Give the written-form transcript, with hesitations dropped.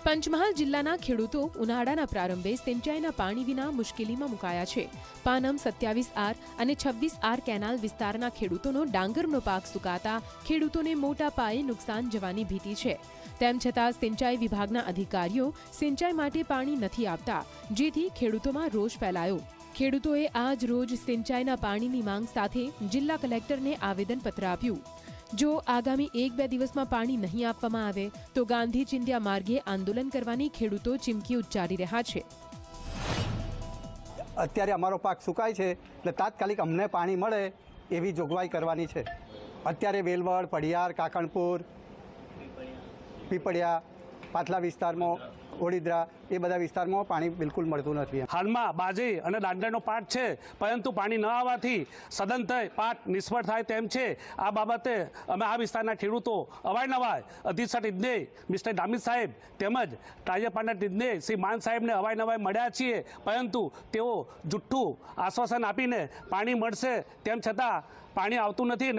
પંચમહાલ જિલ્લાના ખેડૂતો ઉનાળાના પ્રારંભે સિંચાઈના પાણી વિના મુશ્કેલીમાં મુકાયા છે। પાનમ 27R અને 26R કેનાલ વિસ્તારના ખેડૂતોનો ડાંગરનો પાક સુકાતા ખેડૂતોને મોટા પાયે નુકસાન જવાની ભીતિ છે। તેમ છતાં સિંચાઈ વિભાગના અધિકારીઓ સિંચાઈ માટે પાણી નથી આપતા, જેથી ખેડૂતોમાં રોષ ફેલાયો। ખેડૂતોએ આજ રોજ સિંચાઈના પાણીની માંગ સાથે જિલ્લા કલેક્ટરને આવેદનપત્ર આપ્યું। જો આગામી 1-2 દિવસમાં પાણી નહીં આપવામાં આવે તો ગાંધી ચિંધ્યા માર્ગે આંદોલન કરવાની ખેડૂતો ચીમકી ઉચ્ચારી રહ્યા છે। અત્યારે અમારો પાક સુકાય છે એટલે તાત્કાલિક અમને પાણી મળે એવી જોગવાઈ કરવાની છે। અત્યારે વેલવડ, પડિયાર, કાકણપુર, પીપળિયા, પાછલા વિસ્તારમાં ઓડિદ્રા એ બધા વિસ્તારમાં પાણી બિલકુલ મળતું નથી। હાલમાં બાજરી અને ડાંગરનો પાક છે, પરંતુ પાણી ન આવવાથી સદંતર પાક નિષ્ફળ થાય તેમ છે। આ બાબતે અમે આ વિસ્તારના ખેડૂતો અવારનવાર અધિક્ષક ઇજનેર મિસ્ટર દામિત સાહેબ તેમજ કાર્યપાલક ઇજનેર શ્રી માન સાહેબને અવારનવાર મળ્યા છીએ, પરંતુ તેઓ જુઠ્ઠું આશ્વાસન આપીને પાણી મળશે તેમ છતાં પાણી આવતું નથી।